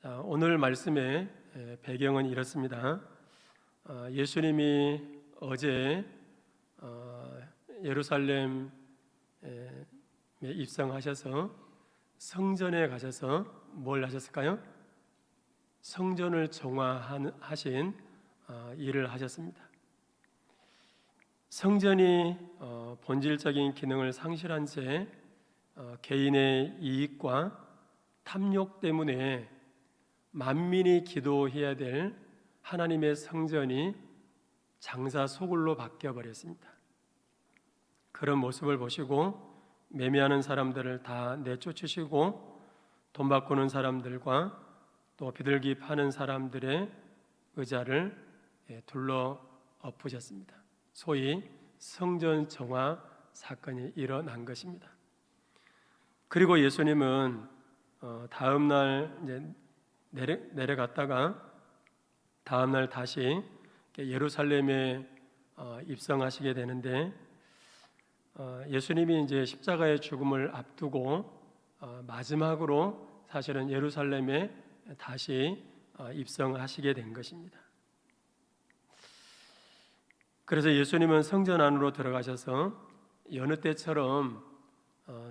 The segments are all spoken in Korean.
자, 오늘 말씀의 배경은 이렇습니다. 예수님이 어제 예루살렘에 입성하셔서 성전에 가셔서 뭘 하셨을까요? 성전을 정화하신 일을 하셨습니다. 성전이 본질적인 기능을 상실한 채 개인의 이익과 탐욕 때문에 만민이 기도해야 될 하나님의 성전이 장사 소굴로 바뀌어버렸습니다. 그런 모습을 보시고 매매하는 사람들을 다 내쫓으시고 돈 바꾸는 사람들과 또 비둘기 파는 사람들의 의자를 둘러 엎으셨습니다. 소위 성전 정화 사건이 일어난 것입니다. 그리고 예수님은 다음 날 이제 내려갔다가 다음 날 다시 예루살렘에 입성하시게 되는데, 예수님이 이제 십자가의 죽음을 앞두고 마지막으로 사실은 예루살렘에 다시 입성하시게 된 것입니다. 그래서 예수님은 성전 안으로 들어가셔서 여느 때처럼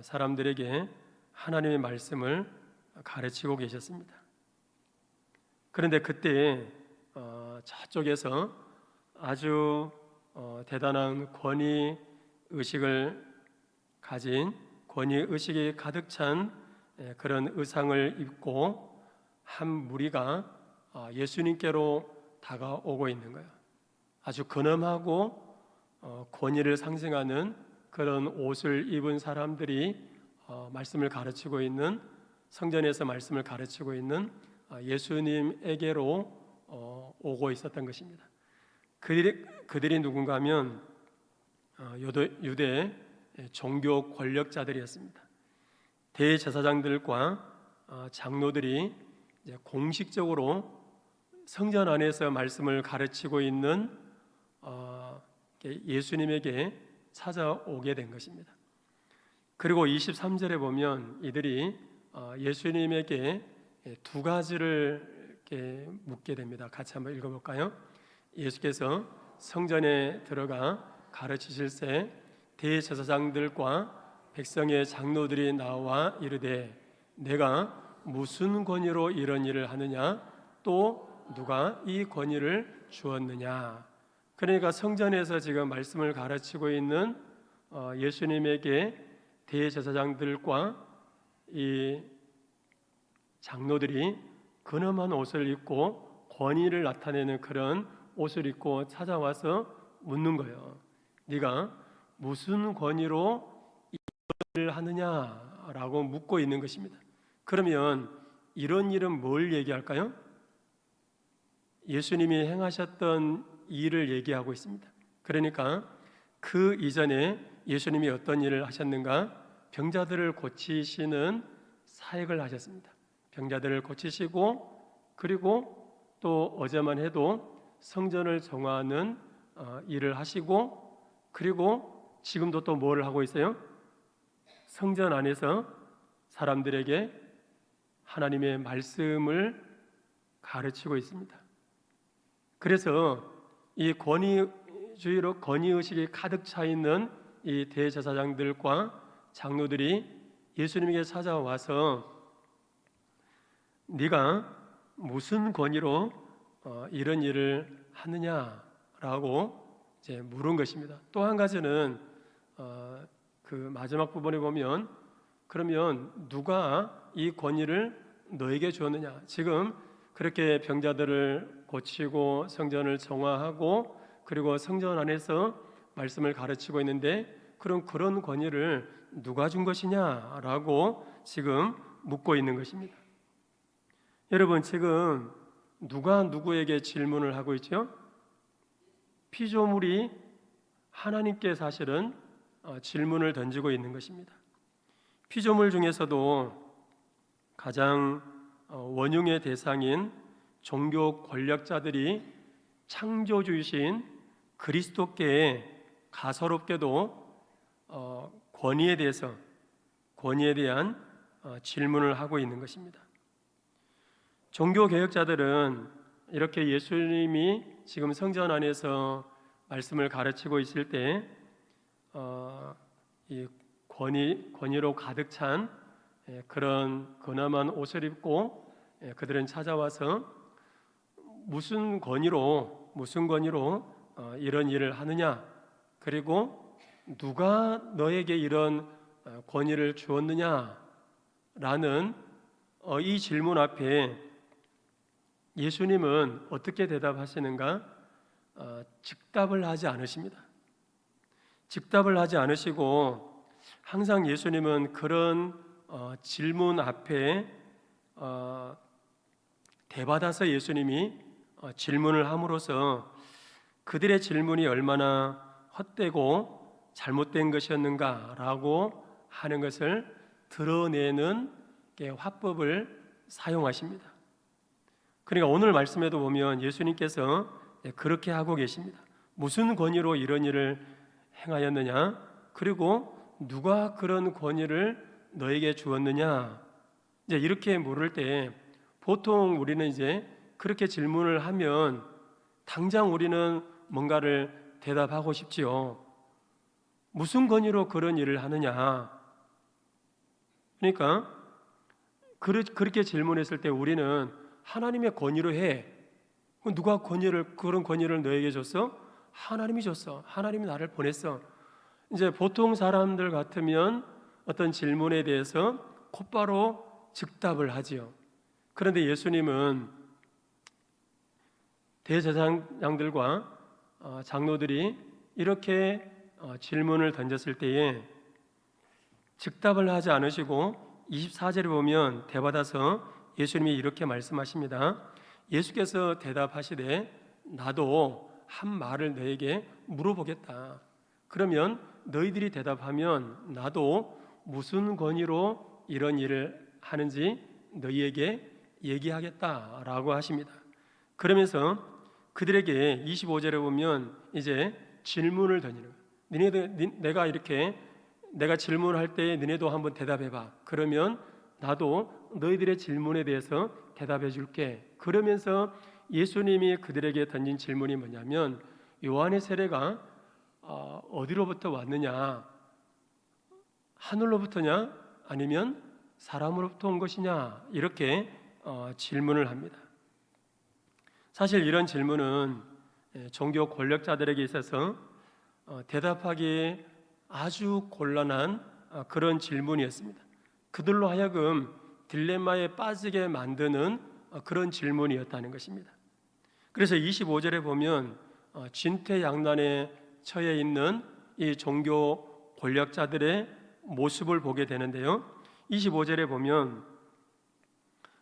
사람들에게 하나님의 말씀을 가르치고 계셨습니다. 그런데 그때 저쪽에서 아주 대단한 권위 의식을 가진, 권위 의식이 가득 찬 그런 의상을 입고 한 무리가 예수님께로 다가오고 있는 거예요. 아주 근엄하고 권위를 상징하는 그런 옷을 입은 사람들이 말씀을 가르치고 있는, 성전에서 말씀을 가르치고 있는 예수님에게로 오고 있었던 것입니다. 그들이 누군가 하면 유대 종교 권력자들이었습니다. 대제사장들과 장로들이 이제 공식적으로 성전 안에서 말씀을 가르치고 있는 예수님에게 찾아오게 된 것입니다. 그리고 23절에 보면 이들이 예수님에게 두 가지를 이렇게 묻게 됩니다. 같이 한번 읽어볼까요? 예수께서 성전에 들어가 가르치실새 대제사장들과 백성의 장로들이 나와 이르되 내가 무슨 권위로 이런 일을 하느냐? 또 누가 이 권위를 주었느냐? 그러니까 성전에서 지금 말씀을 가르치고 있는 예수님에게 대제사장들과 이 장로들이 근엄한 옷을 입고 권위를 나타내는 그런 옷을 입고 찾아와서 묻는 거예요. 네가 무슨 권위로 이 일을 하느냐라고 묻고 있는 것입니다. 그러면 이런 일은 뭘 얘기할까요? 예수님이 행하셨던 일을 얘기하고 있습니다. 그러니까 그 이전에 예수님이 어떤 일을 하셨는가? 병자들을 고치시는 사역을 하셨습니다. 병자들을 고치시고, 그리고 또 어제만 해도 성전을 정화하는 일을 하시고, 그리고 지금도 또 뭘 하고 있어요? 성전 안에서 사람들에게 하나님의 말씀을 가르치고 있습니다. 그래서 이 권위주의로 권위의식이 가득 차 있는 이 대제사장들과 장로들이 예수님에게 찾아와서 네가 무슨 권위로 이런 일을 하느냐라고 이제 물은 것입니다. 또 한 가지는 그 마지막 부분에 보면 그러면 누가 이 권위를 너에게 주었느냐? 지금 그렇게 병자들을 고치고 성전을 정화하고 그리고 성전 안에서 말씀을 가르치고 있는데 그런 권위를 누가 준 것이냐라고 지금 묻고 있는 것입니다. 여러분, 지금 누가 누구에게 질문을 하고 있죠? 피조물이 하나님께 사실은 질문을 던지고 있는 것입니다. 피조물 중에서도 가장 원흉의 대상인 종교 권력자들이 창조주이신 그리스도께 가소롭게도 권위에 대한 질문을 하고 있는 것입니다. 종교 개혁자들은 이렇게 예수님이 지금 성전 안에서 말씀을 가르치고 있을 때 이 권위로 가득 찬 그런 근엄한 옷을 입고 그들은 찾아와서 무슨 권위로 이런 일을 하느냐, 그리고 누가 너에게 이런 권위를 주었느냐라는 이 질문 앞에 예수님은 어떻게 대답하시는가? 즉답을 하지 않으십니다. 즉답을 하지 않으시고 항상 예수님은 그런 질문 앞에 대받아서 예수님이 질문을 함으로써 그들의 질문이 얼마나 헛되고 잘못된 것이었는가라고 하는 것을 드러내는 화법을 사용하십니다. 그러니까 오늘 말씀에도 보면 예수님께서 그렇게 하고 계십니다. 무슨 권위로 이런 일을 행하였느냐? 그리고 누가 그런 권위를 너에게 주었느냐? 이제 이렇게 물을 때 보통 우리는 이제 그렇게 질문을 하면 당장 우리는 뭔가를 대답하고 싶지요. 무슨 권위로 그런 일을 하느냐? 그러니까 그렇게 질문했을 때 우리는 하나님의 권위로 해. 누가 그런 권위를 너에게 줬어? 하나님이 줬어. 하나님이 나를 보냈어. 이제 보통 사람들 같으면 어떤 질문에 대해서 곧바로 즉답을 하지요. 그런데 예수님은 대제사장들과 장로들이 이렇게 질문을 던졌을 때에 즉답을 하지 않으시고 24절에 보면 대받아서 예수님이 이렇게 말씀하십니다. 예수께서 대답하시되 나도 한 말을 너에게 물어보겠다. 그러면 너희들이 대답하면 나도 무슨 권위로 이런 일을 하는지 너희에게 얘기하겠다라고 하십니다. 그러면서 그들에게 25절에 보면 이제 질문을 던지는 거예요. 내가 질문할 때 너네도 한번 대답해봐. 그러면 나도 너희들의 질문에 대해서 대답해 줄게. 그러면서 예수님이 그들에게 던진 질문이 뭐냐면 요한의 세례가 어디로부터 왔느냐? 하늘로부터냐? 아니면 사람으로부터 온 것이냐? 이렇게 질문을 합니다. 사실 이런 질문은 종교 권력자들에게 있어서 대답하기 아주 곤란한 그런 질문이었습니다. 그들로 하여금 딜레마에 빠지게 만드는 그런 질문이었다는 것입니다. 그래서 25절에 보면 진퇴양난에 처해 있는 이 종교 권력자들의 모습을 보게 되는데요. 25절에 보면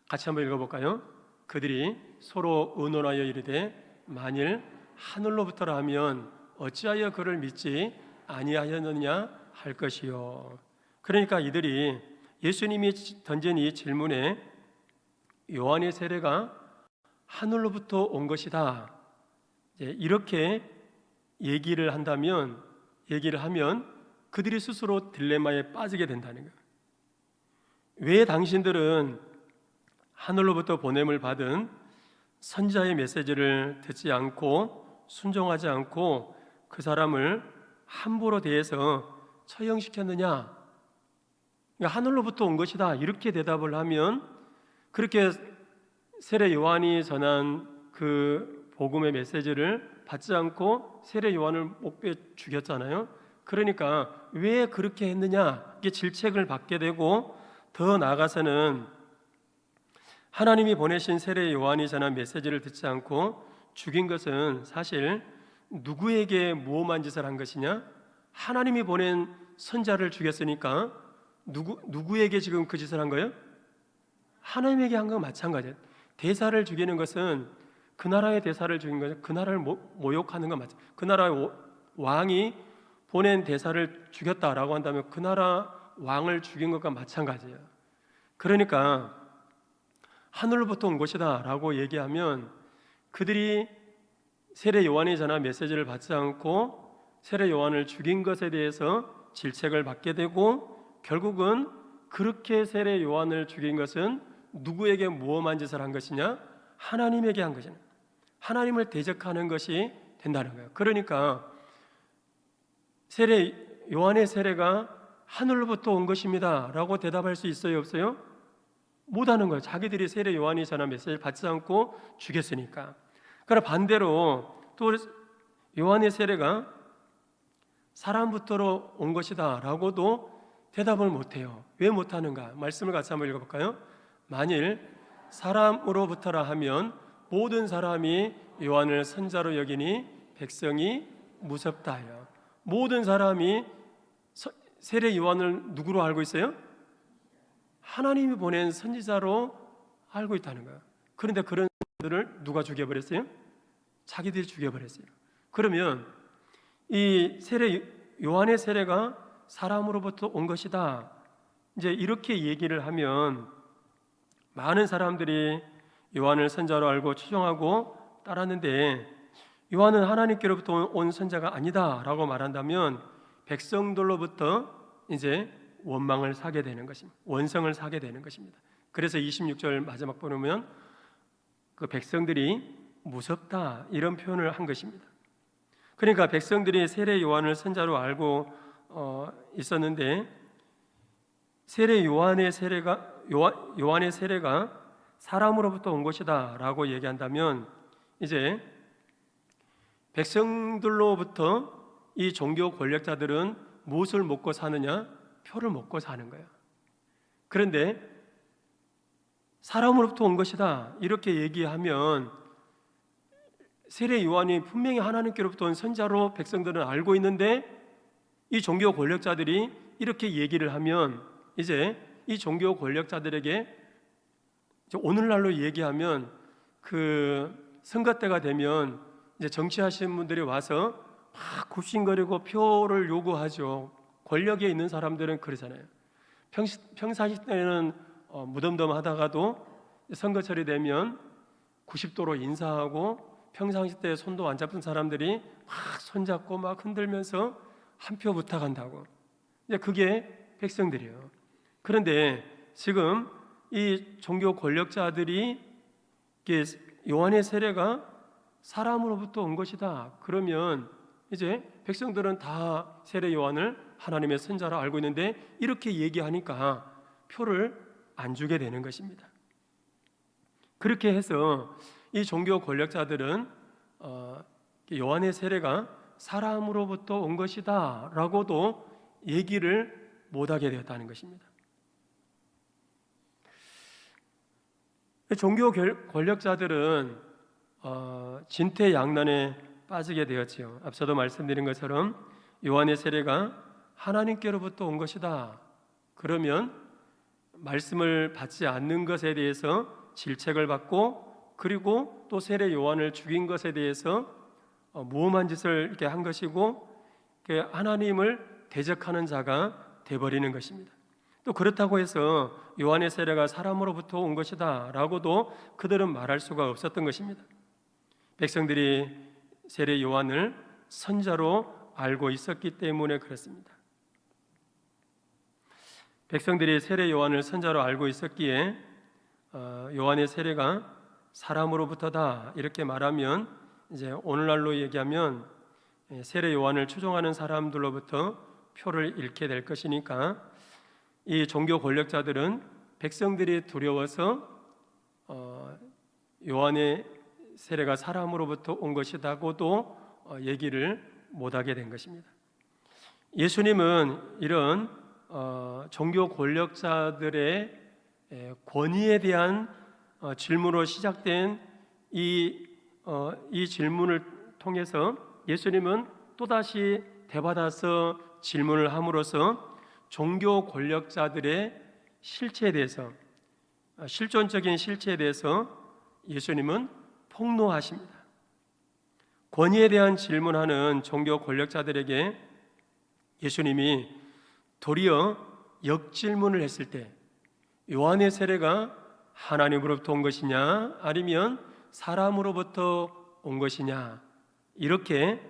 같이 한번 읽어볼까요? 그들이 서로 의논하여 이르되 만일 하늘로부터라 하면 어찌하여 그를 믿지 아니하였느냐 할 것이요. 그러니까 이들이 예수님이 던진 이 질문에 요한의 세례가 하늘로부터 온 것이다, 이렇게 얘기를 하면 그들이 스스로 딜레마에 빠지게 된다는 거예요. 왜 당신들은 하늘로부터 보냄을 받은 선지자의 메시지를 듣지 않고 순종하지 않고 그 사람을 함부로 대해서 처형시켰느냐? 그러니까 하늘로부터 온 것이다, 이렇게 대답을 하면, 그렇게 세례 요한이 전한 그 복음의 메시지를 받지 않고 세례 요한을 목베 죽였잖아요. 그러니까 왜 그렇게 했느냐, 이게 질책을 받게 되고, 더 나아가서는 하나님이 보내신 세례 요한이 전한 메시지를 듣지 않고 죽인 것은 사실 누구에게 모험한 짓을 한 것이냐? 하나님이 보낸 선자를 죽였으니까 누구에게 지금 그 짓을 한 거예요? 하나님에게 한 건 마찬가지예요. 대사를 죽이는 것은 그 나라의 대사를 죽인 거죠. 그 나라를 모욕하는 건 맞죠. 그 나라의 왕이 보낸 대사를 죽였다라고 한다면 그 나라 왕을 죽인 것과 마찬가지예요. 그러니까 하늘로부터 온 것이다 라고 얘기하면 그들이 세례 요한이 전한 메시지를 받지 않고 세례 요한을 죽인 것에 대해서 질책을 받게 되고, 결국은 그렇게 세례 요한을 죽인 것은 누구에게 모험한 짓을 한 것이냐? 하나님에게 한 것이냐? 하나님을 대적하는 것이 된다는 거예요. 그러니까 요한의 세례가 하늘로부터 온 것입니다 라고 대답할 수 있어요, 없어요? 못하는 거예요. 자기들이 세례 요한이 전한 메시지를 받지 않고 죽였으니까. 그러나 반대로 또 요한의 세례가 사람부터로 온 것이다 라고도 대답을 못해요. 왜 못하는가? 말씀을 같이 한번 읽어볼까요? 만일 사람으로부터라 하면 모든 사람이 요한을 선자로 여기니 백성이 무섭다 하여. 모든 사람이 세례 요한을 누구로 알고 있어요? 하나님이 보낸 선지자로 알고 있다는 거예요. 그런데 그런 사람들을 누가 죽여버렸어요? 자기들이 죽여버렸어요. 그러면 이 요한의 세례가 사람으로부터 온 것이다, 이제 이렇게 얘기를 하면 많은 사람들이 요한을 선자로 알고 추종하고 따랐는데, 요한은 하나님께로부터 온 선자가 아니다 라고 말한다면 백성들로부터 이제 원망을 사게 되는 것입니다. 원성을 사게 되는 것입니다. 그래서 26절 마지막 보면 그 백성들이 무섭다 이런 표현을 한 것입니다. 그러니까 백성들이 세례 요한을 선자로 알고 있었는데, 세례 요한의 세례가 사람으로부터 온 것이다 라고 얘기한다면 이제 백성들로부터 이 종교 권력자들은 무엇을 먹고 사느냐? 표를 먹고 사는 거예요. 그런데 사람으로부터 온 것이다 이렇게 얘기하면 세례 요한이 분명히 하나님께로부터 온 선자로 백성들은 알고 있는데, 이 종교 권력자들이 이렇게 얘기를 하면 이제 이 종교 권력자들에게 오늘날로 얘기하면 그 선거 때가 되면 이제 정치하시는 분들이 와서 막 굽신거리고 표를 요구하죠. 권력에 있는 사람들은 그러잖아요. 평상시 때는 무덤덤하다가도 선거철이 되면 90도로 인사하고, 평상시 때 손도 안 잡은 사람들이 막 손잡고 막 흔들면서 한 표 부탁한다고. 이제 그게 백성들이에요. 그런데 지금 이 종교 권력자들이 요한의 세례가 사람으로부터 온 것이다 그러면 이제 백성들은 다 세례 요한을 하나님의 선자로 알고 있는데 이렇게 얘기하니까 표를 안 주게 되는 것입니다. 그렇게 해서 이 종교 권력자들은 요한의 세례가 사람으로부터 온 것이다 라고도 얘기를 못하게 되었다는 것입니다. 종교 권력자들은 진퇴양난에 빠지게 되었지요. 앞서도 말씀드린 것처럼 요한의 세례가 하나님께로부터 온 것이다 그러면 말씀을 받지 않는 것에 대해서 질책을 받고, 그리고 또 세례 요한을 죽인 것에 대해서 모험한 짓을 이렇게 한 것이고 하나님을 대적하는 자가 되어버리는 것입니다. 또 그렇다고 해서 요한의 세례가 사람으로부터 온 것이다 라고도 그들은 말할 수가 없었던 것입니다. 백성들이 세례 요한을 선자로 알고 있었기 때문에 그렇습니다. 백성들이 세례 요한을 선자로 알고 있었기에 요한의 세례가 사람으로부터다 이렇게 말하면 이제 오늘날로 얘기하면 세례 요한을 추종하는 사람들로부터 표를 잃게 될 것이니까 이 종교 권력자들은 백성들이 두려워서 요한의 세례가 사람으로부터 온 것이라고도 얘기를 못하게 된 것입니다. 예수님은 이런 종교 권력자들의 권위에 대한 질문으로 시작된 이 질문을 통해서 예수님은 또다시 되받아서 질문을 함으로써 종교 권력자들의 실체에 대해서, 실존적인 실체에 대해서 예수님은 폭로하십니다. 권위에 대한 질문하는 종교 권력자들에게 예수님이 도리어 역질문을 했을 때 요한의 세례가 하나님으로부터 온 것이냐 아니면 사람으로부터 온 것이냐, 이렇게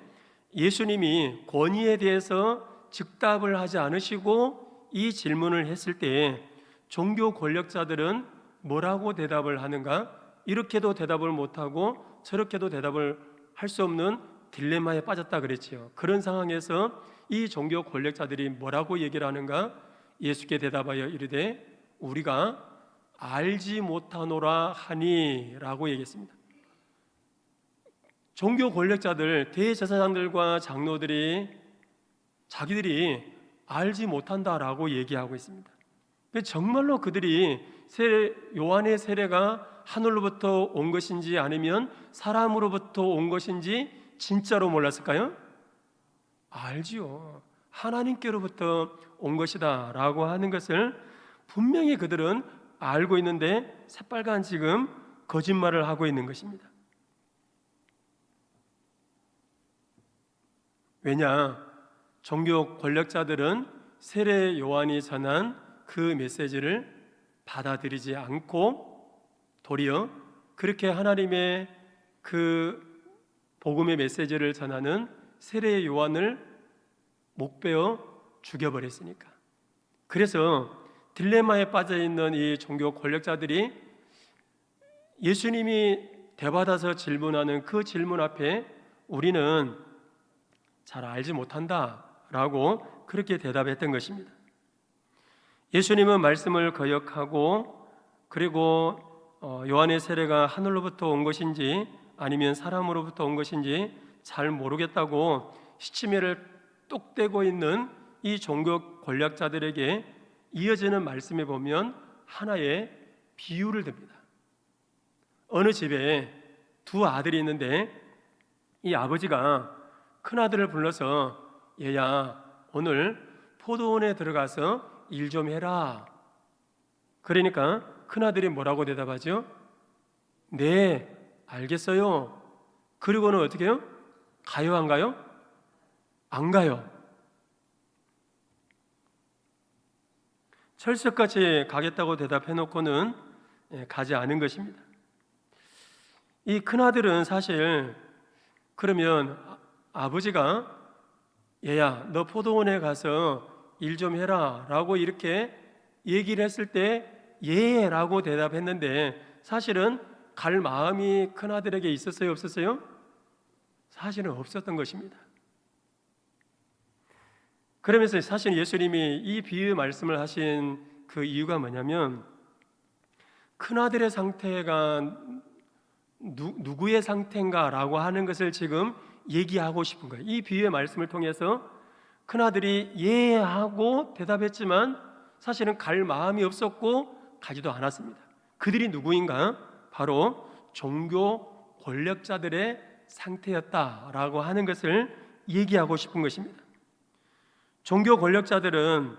예수님이 권위에 대해서 즉답을 하지 않으시고 이 질문을 했을 때 종교 권력자들은 뭐라고 대답을 하는가? 이렇게도 대답을 못하고 저렇게도 대답을 할 수 없는 딜레마에 빠졌다 그랬지요. 그런 상황에서 이 종교 권력자들이 뭐라고 얘기를 하는가? 예수께 대답하여 이르되 우리가 알지 못하노라 하니 라고 얘기했습니다. 종교 권력자들, 대제사장들과 장로들이 자기들이 알지 못한다라고 얘기하고 있습니다. 정말로 그들이 요한의 세례가 하늘로부터 온 것인지 아니면 사람으로부터 온 것인지 진짜로 몰랐을까요? 알지요. 하나님께로부터 온 것이다 라고 하는 것을 분명히 그들은 알고 있는데 새빨간 지금 거짓말을 하고 있는 것입니다. 왜냐? 종교 권력자들은 세례 요한이 전한 그 메시지를 받아들이지 않고 도리어 그렇게 하나님의 그 복음의 메시지를 전하는 세례 요한을 목베어 죽여버렸으니까. 그래서 딜레마에 빠져있는 이 종교 권력자들이 예수님이 대받아서 질문하는 그 질문 앞에 우리는 잘 알지 못한다 라고 그렇게 대답했던 것입니다. 예수님은 말씀을 거역하고 그리고 요한의 세례가 하늘로부터 온 것인지 아니면 사람으로부터 온 것인지 잘 모르겠다고 시치미를 뚝 떼고 있는 이 종교 권력자들에게 이어지는 말씀에 보면 하나의 비유를 듭니다. 어느 집에 두 아들이 있는데 이 아버지가 큰아들을 불러서 얘야 오늘 포도원에 들어가서 일 좀 해라. 그러니까 큰아들이 뭐라고 대답하죠? 네, 알겠어요. 그리고는 어떻게 해요? 가요 안 가요? 안 가요. 철석같이 가겠다고 대답해놓고는 가지 않은 것입니다. 이 큰아들은 사실 그러면 아버지가 얘야 너 포도원에 가서 일 좀 해라 라고 이렇게 얘기를 했을 때 예 라고 대답했는데 사실은 갈 마음이 큰아들에게 있었어요 없었어요? 사실은 없었던 것입니다. 그러면서 사실 예수님이 이 비유 말씀을 하신 그 이유가 뭐냐면 큰아들의 상태가 누구의 상태인가 라고 하는 것을 지금 얘기하고 싶은 거예요. 이 비유의 말씀을 통해서 큰아들이 예 하고 대답했지만 사실은 갈 마음이 없었고 가지도 않았습니다. 그들이 누구인가? 바로 종교 권력자들의 상태였다라고 하는 것을 얘기하고 싶은 것입니다. 종교 권력자들은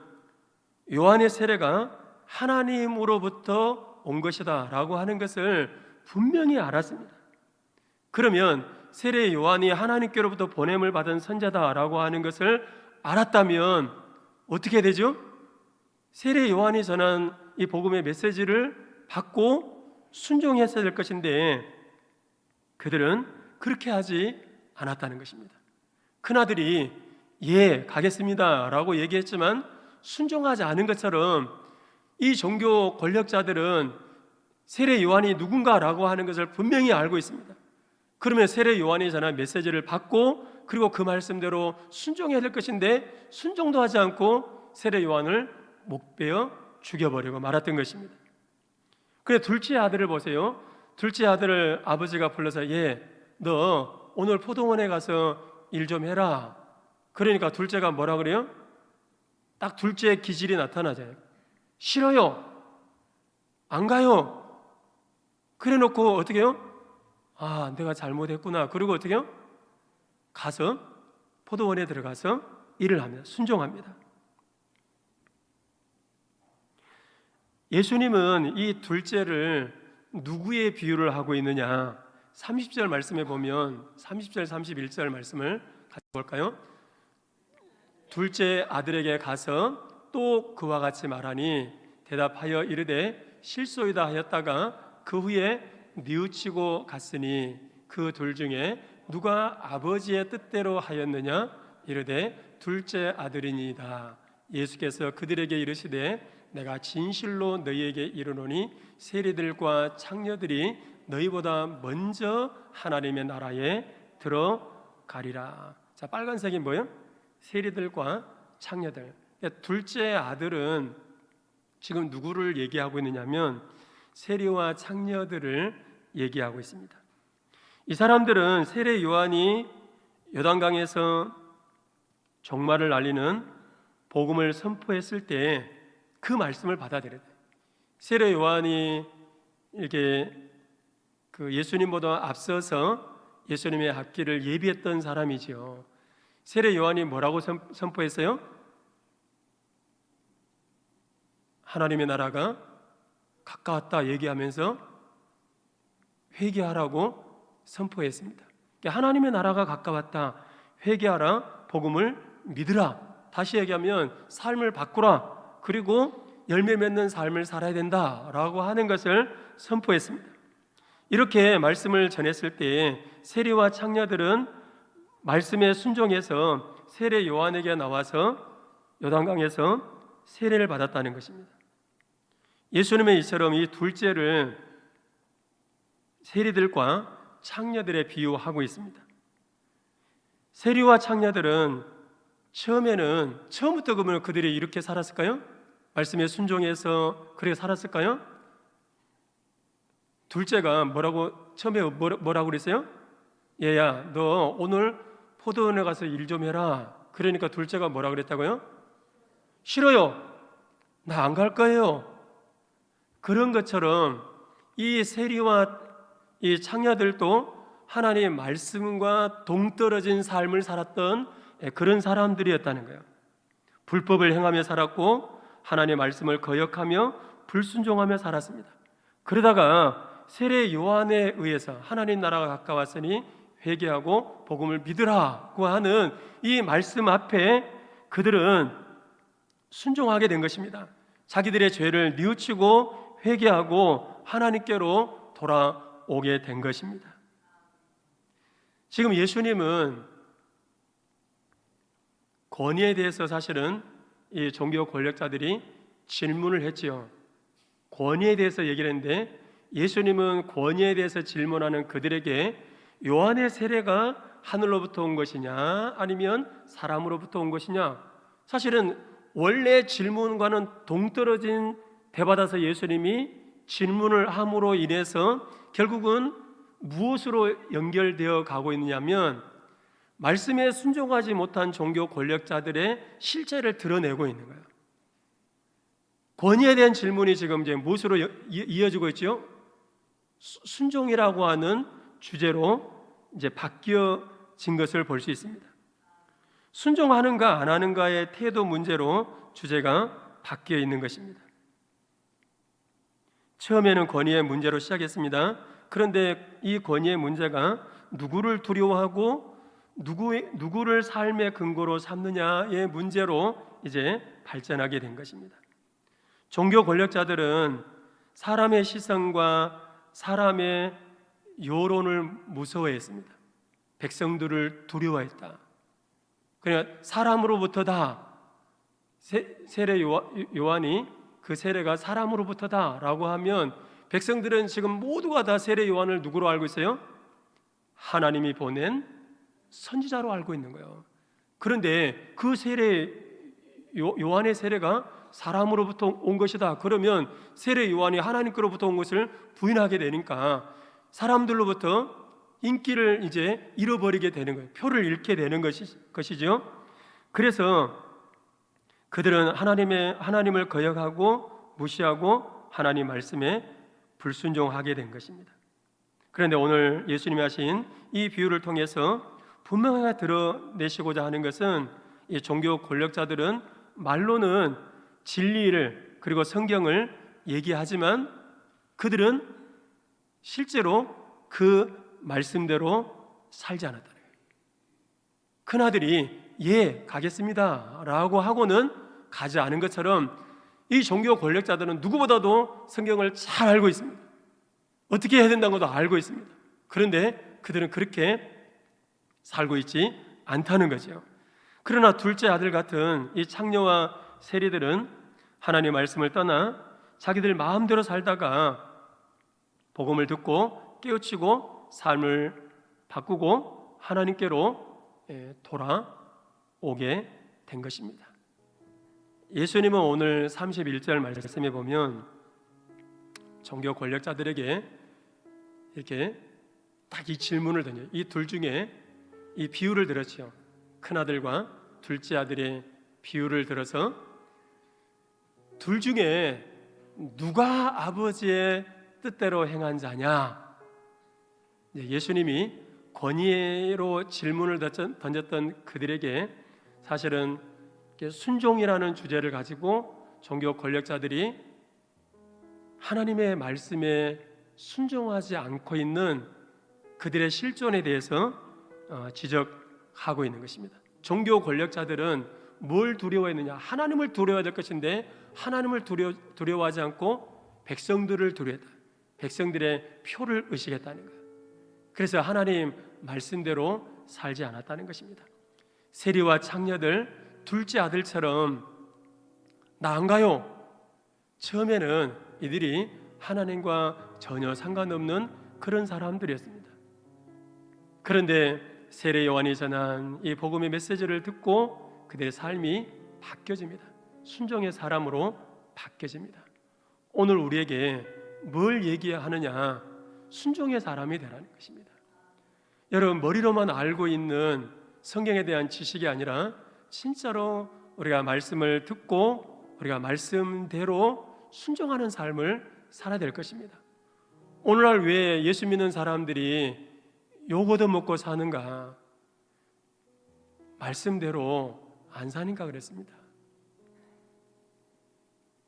요한의 세례가 하나님으로부터 온 것이다 라고 하는 것을 분명히 알았습니다. 그러면 세례 요한이 하나님께로부터 보냄을 받은 선자다라고 하는 것을 알았다면 어떻게 되죠? 세례 요한이 전한 이 복음의 메시지를 받고 순종했어야 될 것인데 그들은 그렇게 하지 않았다는 것입니다. 큰아들이 예 가겠습니다 라고 얘기했지만 순종하지 않은 것처럼 이 종교 권력자들은 세례 요한이 누군가라고 하는 것을 분명히 알고 있습니다. 그러면 세례 요한이 전한 메시지를 받고 그리고 그 말씀대로 순종해야 될 것인데 순종도 하지 않고 세례 요한을 목베어 죽여버리고 말았던 것입니다. 그래 둘째 아들을 보세요. 둘째 아들을 아버지가 불러서 예, 너 오늘 포도원에 가서 일 좀 해라. 그러니까 둘째가 뭐라 그래요? 딱 둘째의 기질이 나타나잖아요. 싫어요. 안 가요. 그래 놓고 어떻게 해요? 아, 내가 잘못했구나. 그리고 어떻게 해요? 가서 포도원에 들어가서 일을 합니다. 순종합니다. 예수님은 이 둘째를 누구의 비유를 하고 있느냐? 30절 말씀에 보면 30절 31절 말씀을 같이 볼까요? 둘째 아들에게 가서 또 그와 같이 말하니 대답하여 이르되 실소이다 하였다가 그 후에 뉘우치고 갔으니 그 둘 중에 누가 아버지의 뜻대로 하였느냐? 이르되 둘째 아들이니이다. 예수께서 그들에게 이르시되 내가 진실로 너희에게 이르노니 세리들과 창녀들이 너희보다 먼저 하나님의 나라에 들어가리라. 자, 빨간색이 뭐예요? 세리들과 창녀들. 둘째 아들은 지금 누구를 얘기하고 있느냐면 세리와 창녀들을 얘기하고 있습니다. 이 사람들은 세례 요한이 요단강에서 종말을 알리는 복음을 선포했을 때 그 말씀을 받아들여야 돼요. 세례 요한이 이렇게 그 예수님보다 앞서서 예수님의 앞길을 예비했던 사람이지요. 세례 요한이 뭐라고 선포했어요? 하나님의 나라가 가까웠다 얘기하면서 회개하라고 선포했습니다. 하나님의 나라가 가까웠다, 회개하라, 복음을 믿으라. 다시 얘기하면 삶을 바꾸라, 그리고 열매 맺는 삶을 살아야 된다라고 하는 것을 선포했습니다. 이렇게 말씀을 전했을 때 세리와 창녀들은 말씀에 순종해서 세례 요한에게 나와서 요단강에서 세례를 받았다는 것입니다. 예수님의 이처럼 이 둘째를 세리들과 창녀들에 비유하고 있습니다. 세리와 창녀들은 처음부터 그러면 그들이 이렇게 살았을까요? 말씀에 순종해서 그렇게 살았을까요? 둘째가 처음에 뭐라고 그랬어요? 얘야, 너 오늘 포도원에 가서 일 좀 해라. 그러니까 둘째가 뭐라고 그랬다고요? 싫어요. 나 안 갈 거예요. 그런 것처럼 이 세리와 이 창녀들도 하나님의 말씀과 동떨어진 삶을 살았던 그런 사람들이었다는 거예요. 불법을 행하며 살았고 하나님의 말씀을 거역하며 불순종하며 살았습니다. 그러다가 세례 요한에 의해서 하나님 나라가 가까웠으니 회개하고 복음을 믿으라고 하는 이 말씀 앞에 그들은 순종하게 된 것입니다. 자기들의 죄를 뉘우치고 회개하고 하나님께로 돌아오게 된 것입니다. 지금 예수님은 권위에 대해서 사실은 이 종교 권력자들이 질문을 했지요. 권위에 대해서 얘기를 했는데 예수님은 권위에 대해서 질문하는 그들에게 요한의 세례가 하늘로부터 온 것이냐 아니면 사람으로부터 온 것이냐, 사실은 원래 질문과는 동떨어진 대받아서 예수님이 질문을 함으로 인해서 결국은 무엇으로 연결되어 가고 있느냐면 말씀에 순종하지 못한 종교 권력자들의 실체를 드러내고 있는 거예요. 권위에 대한 질문이 지금 이제 무엇으로 이어지고 있죠? 순종이라고 하는 주제로 이제 바뀌어진 것을 볼 수 있습니다. 순종하는가 안 하는가의 태도 문제로 주제가 바뀌어 있는 것입니다. 처음에는 권위의 문제로 시작했습니다. 그런데 이 권위의 문제가 누구를 두려워하고 누구를 삶의 근거로 삼느냐의 문제로 이제 발전하게 된 것입니다. 종교 권력자들은 사람의 시선과 사람의 여론을 무서워했습니다. 백성들을 두려워했다. 그러니까 사람으로부터다. 세례 요한이 그 세례가 사람으로부터다라고 하면 백성들은 지금 모두가 다 세례 요한을 누구로 알고 있어요? 하나님이 보낸 선지자로 알고 있는 거예요. 그런데 그 세례 요한의 세례가 사람으로부터 온 것이다. 그러면 세례 요한이 하나님께로부터 온 것을 부인하게 되니까 사람들로부터 인기를 이제 잃어버리게 되는 거예요. 표를 잃게 되는 것이죠. 그래서 그들은 하나님을 거역하고 무시하고 하나님 말씀에 불순종하게 된 것입니다. 그런데 오늘 예수님이 하신 이 비유를 통해서 분명하게 드러내시고자 하는 것은 이 종교 권력자들은 말로는 진리를 그리고 성경을 얘기하지만 그들은 실제로 그 말씀대로 살지 않았다는 거예요. 큰아들이 예 가겠습니다 라고 하고는 가지 않은 것처럼 이 종교 권력자들은 누구보다도 성경을 잘 알고 있습니다. 어떻게 해야 된다는 것도 알고 있습니다. 그런데 그들은 그렇게 살고 있지 않다는 거죠. 그러나 둘째 아들 같은 이 창녀와 세리들은 하나님의 말씀을 떠나 자기들 마음대로 살다가 복음을 듣고 깨우치고 삶을 바꾸고 하나님께로 돌아오게 된 것입니다. 예수님은 오늘 31절 말씀에 보면 종교 권력자들에게 이렇게 딱 이 질문을 던져요. 이 둘 중에 이 비유를 들었죠. 큰아들과 둘째 아들의 비유를 들어서 둘 중에 누가 아버지의 뜻대로 행한 자냐? 예수님이 권위로 질문을 던졌던 그들에게 사실은 순종이라는 주제를 가지고 종교 권력자들이 하나님의 말씀에 순종하지 않고 있는 그들의 실존에 대해서 지적하고 있는 것입니다. 종교 권력자들은 뭘 두려워했느냐? 하나님을 두려워해야 될 것인데 하나님을 두려워하지 않고 백성들을 두려워했다. 백성들의 표를 의식했다는 거예요. 그래서 하나님 말씀대로 살지 않았다는 것입니다. 세리와 창녀들 둘째 아들처럼 나 안 가요. 처음에는 이들이 하나님과 전혀 상관없는 그런 사람들이었습니다. 그런데 세례 요한이 전한 이 복음의 메시지를 듣고 그들의 삶이 바뀌어집니다. 순종의 사람으로 바뀌어집니다. 오늘 우리에게 뭘 얘기하느냐? 순종의 사람이 되라는 것입니다. 여러분, 머리로만 알고 있는 성경에 대한 지식이 아니라 진짜로 우리가 말씀을 듣고 우리가 말씀대로 순종하는 삶을 살아야 될 것입니다. 오늘날 왜 예수 믿는 사람들이 요거도 먹고 사는가? 말씀대로 안 사니까 그랬습니다.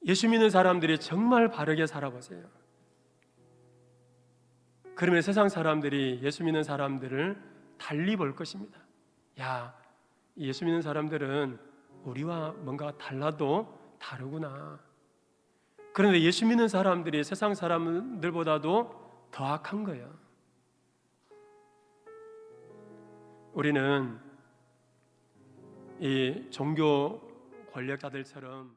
예수 믿는 사람들이 정말 바르게 살아보세요. 그러면 세상 사람들이 예수 믿는 사람들을 달리 볼 것입니다. 야, 예수 믿는 사람들은 우리와 뭔가 달라도 다르구나. 그런데 예수 믿는 사람들이 세상 사람들보다도 더 악한 거예요. 우리는 이 종교 권력자들처럼